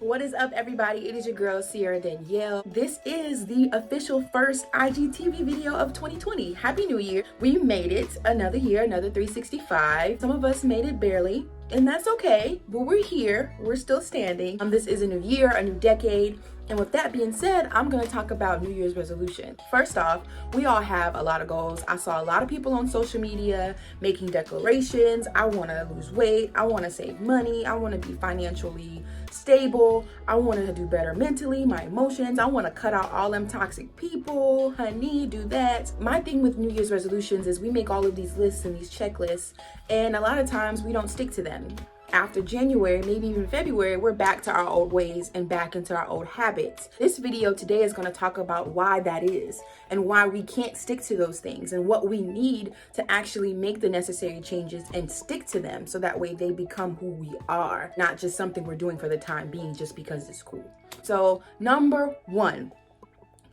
What is up, everybody? It is your girl, Sierra Danielle. This is the official first IGTV video of 2020. Happy New Year. We made it another year, another 365. Some of us made it barely, and that's okay, but we're here. We're still standing. This is a new year, a new decade. And with that being said, I'm going to talk about New Year's resolution. First off, we all have a lot of goals. I saw a lot of people on social media making declarations. I want to lose weight. I want to save money. I want to be financially stable. I want to do better mentally, my emotions. I want to cut out all them toxic people. Honey, do that. My thing with New Year's resolutions is we make all of these lists and these checklists, and a lot of times we don't stick to them. After January, maybe even February, we're back to our old ways and back into our old habits. This video today is going to talk about why that is and why we can't stick to those things and what we need to actually make the necessary changes and stick to them so that way they become who we are, not just something we're doing for the time being just because it's cool. So number one,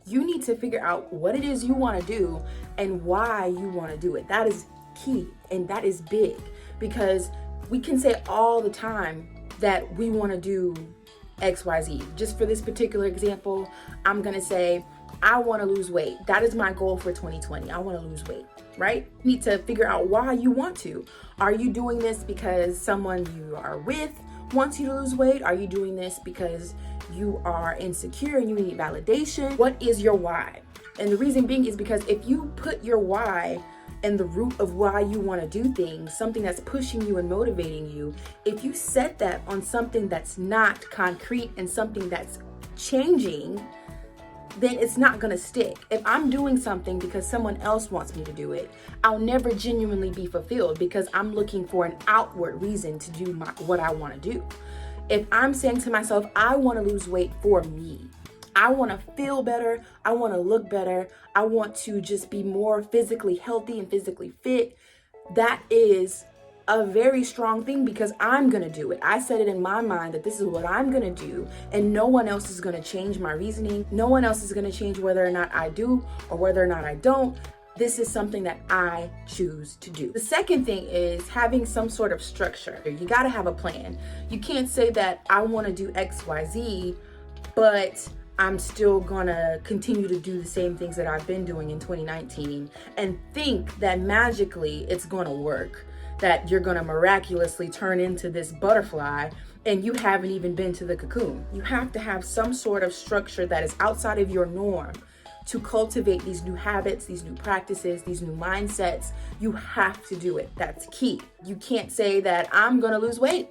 you need to figure out what it is you want to do and why you want to do it. That is key and that is big, because we can say all the time that we want to do XYZ. Just for this particular example, I'm going to say, I want to lose weight. That is my goal for 2020. I want to lose weight, right? You need to figure out why you want to. Are you doing this because someone you are with wants you to lose weight? Are you doing this because you are insecure and you need validation? What is your why? And the reason being is because if you put your why and the root of why you want to do things, something that's pushing you and motivating you, if you set that on something that's not concrete and something that's changing, then it's not going to stick. If I'm doing something because someone else wants me to do it, I'll never genuinely be fulfilled because I'm looking for an outward reason to do what I want to do. If I'm saying to myself, I want to lose weight for me, I want to feel better, I want to look better, I want to just be more physically healthy and physically fit, that is a very strong thing because I'm going to do it. I said it in my mind that this is what I'm going to do, and no one else is going to change my reasoning. No one else is going to change whether or not I do or whether or not I don't. This is something that I choose to do. The second thing is having some sort of structure. You got to have a plan. You can't say that I want to do XYZ, but I'm still gonna continue to do the same things that I've been doing in 2019 and think that magically it's gonna work, that you're gonna miraculously turn into this butterfly and you haven't even been to the cocoon. You have to have some sort of structure that is outside of your norm to cultivate these new habits, these new practices, these new mindsets. You have to do it. That's key. You can't say that I'm gonna lose weight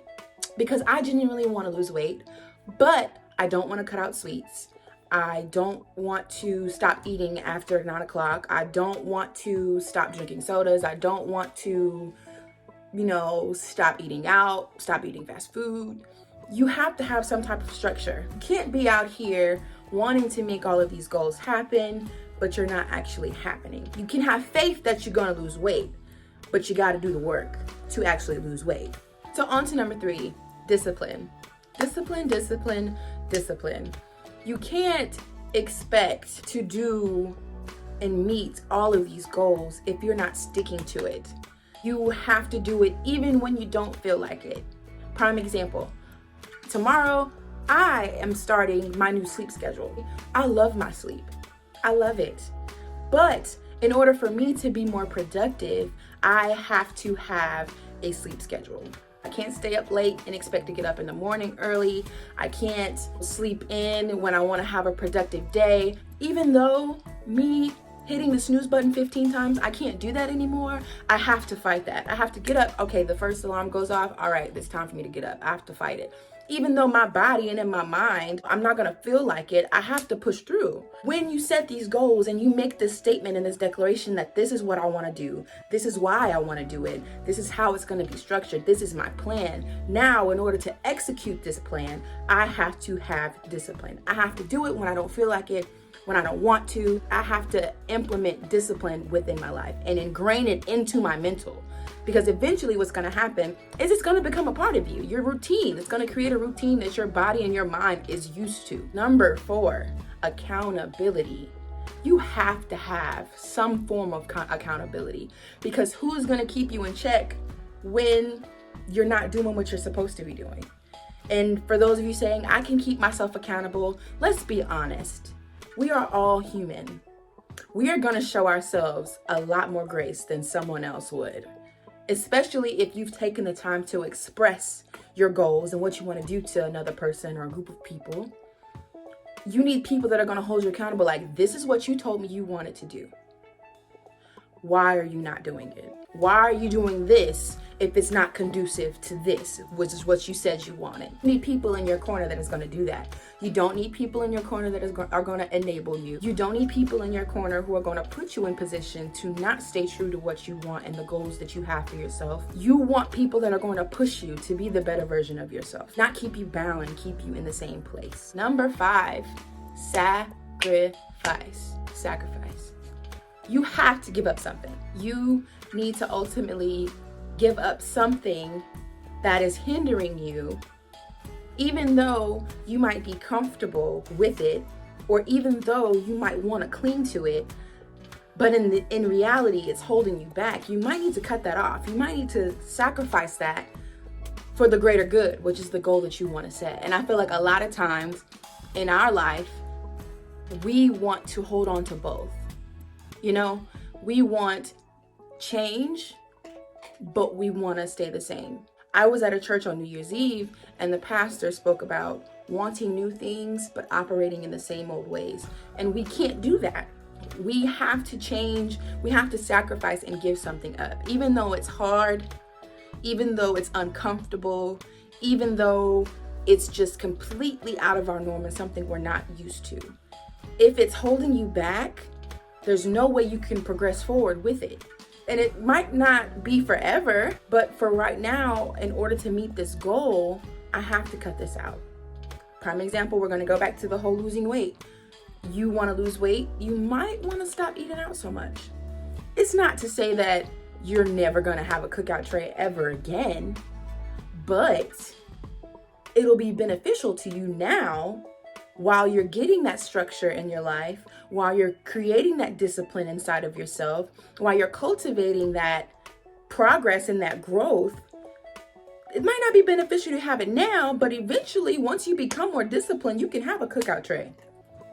because I genuinely wanna lose weight, but I don't wanna cut out sweets. I don't want to stop eating after 9 o'clock. I don't want to stop drinking sodas. I don't want to, stop eating out, stop eating fast food. You have to have some type of structure. You can't be out here wanting to make all of these goals happen, but you're not actually happening. You can have faith that you're gonna lose weight, but you gotta do the work to actually lose weight. So on to number 3, discipline. Discipline, discipline, discipline. You can't expect to do and meet all of these goals if you're not sticking to it. You have to do it even when you don't feel like it. Prime example, tomorrow I am starting my new sleep schedule. I love my sleep. I love it. But in order for me to be more productive, I have to have a sleep schedule. I can't stay up late and expect to get up in the morning early. I can't sleep in when I want to have a productive day. Even though me hitting the snooze button 15 times, I can't do that anymore. I have to fight that. I have to get up. Okay, the first alarm goes off. All right, it's time for me to get up. I have to fight it. Even though my body and in my mind, I'm not gonna feel like it, I have to push through. When you set these goals and you make this statement and this declaration that this is what I wanna do, this is why I wanna do it, this is how it's gonna be structured, this is my plan. Now, in order to execute this plan, I have to have discipline. I have to do it when I don't feel like it, when I don't want to. I have to implement discipline within my life and ingrain it into my mental. Because eventually what's going to happen is it's going to become a part of you, your routine. It's going to create a routine that your body and your mind is used to. Number 4, accountability. You have to have some form of accountability, because who's going to keep you in check when you're not doing what you're supposed to be doing? And for those of you saying, I can keep myself accountable, let's be honest. We are all human. We are going to show ourselves a lot more grace than someone else would, especially if you've taken the time to express your goals and what you want to do to another person or a group of people. You need people that are going to hold you accountable. Like, this is what you told me you wanted to do. Why are you not doing it? Why are you doing this if it's not conducive to this, which is what you said you wanted? You need people in your corner that is going to do that. You don't need people in your corner that are going to enable you. You don't need people in your corner who are going to put you in position to not stay true to what you want and the goals that you have for yourself. You want people that are going to push you to be the better version of yourself, not keep you bound and keep you in the same place. Number 5, sacrifice. Sacrifice. You have to give up something. You need to ultimately give up something that is hindering you, even though you might be comfortable with it, or even though you might want to cling to it, but in reality, it's holding you back. You might need to cut that off. You might need to sacrifice that for the greater good, which is the goal that you want to set. And I feel like a lot of times in our life, we want to hold on to both. You know, we want change, but we want to stay the same. I was at a church on New Year's Eve, and the pastor spoke about wanting new things, but operating in the same old ways. And we can't do that. We have to change. We have to sacrifice and give something up, even though it's hard, even though it's uncomfortable, even though it's just completely out of our norm and something we're not used to. If it's holding you back, there's no way you can progress forward with it. And it might not be forever, but for right now, in order to meet this goal, I have to cut this out. Prime example, we're going to go back to the whole losing weight. You want to lose weight, you might want to stop eating out so much. It's not to say that you're never going to have a cookout tray ever again, but it'll be beneficial to you now while you're getting that structure in your life, while you're creating that discipline inside of yourself, while you're cultivating that progress and that growth. It might not be beneficial to have it now, but eventually, once you become more disciplined, you can have a cookout tray.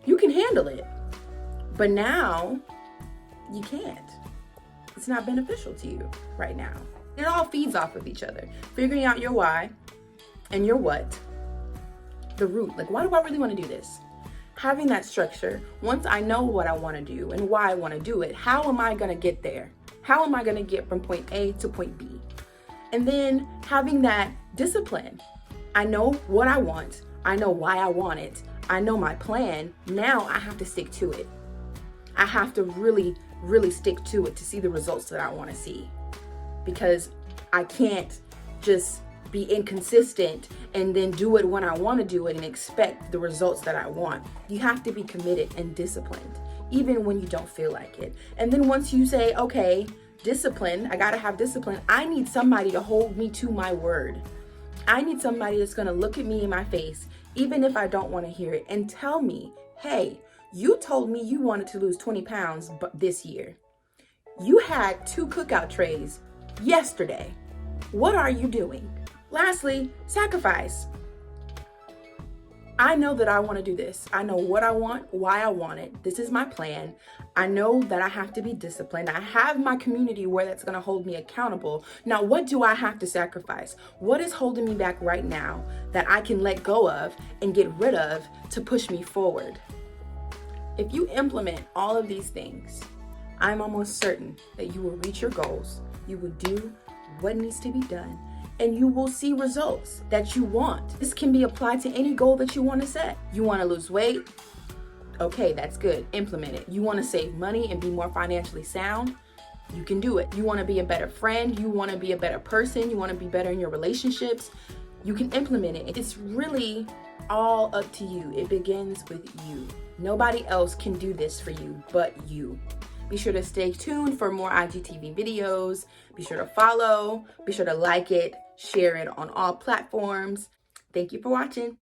You can handle it. But now, you can't. It's not beneficial to you right now. It all feeds off of each other. Figuring out your why and your what. The root, like, why do I really want to do this? Having that structure, once I know what I want to do and why I want to do it, how am I going to get there? How am I going to get from point A to point B? And then having that discipline. I know what I want. I know why I want it. I know my plan. Now I have to stick to it. I have to really, really stick to it to see the results that I want to see. Because I can't just be inconsistent and then do it when I want to do it and expect the results that I want. You have to be committed and disciplined, even when you don't feel like it. And then once you say, okay, discipline, I gotta have discipline, I need somebody to hold me to my word. I need somebody that's gonna look at me in my face, even if I don't want to hear it, and tell me, hey, you told me you wanted to lose 20 pounds this year. You had 2 cookout trays yesterday. What are you doing? Lastly, sacrifice. I know that I want to do this. I know what I want, why I want it. This is my plan. I know that I have to be disciplined. I have my community where that's going to hold me accountable. Now, what do I have to sacrifice? What is holding me back right now that I can let go of and get rid of to push me forward? If you implement all of these things, I'm almost certain that you will reach your goals. You will do what needs to be done, and you will see results that you want. This can be applied to any goal that you want to set. You want to lose weight? Okay, that's good. Implement it. You want to save money and be more financially sound? You can do it. You want to be a better friend? You want to be a better person? You want to be better in your relationships? You can implement it. It's really all up to you. It begins with you. Nobody else can do this for you but you. Be sure to stay tuned for more IGTV videos. Be sure to follow. Be sure to like it, share it on all platforms. Thank you for watching.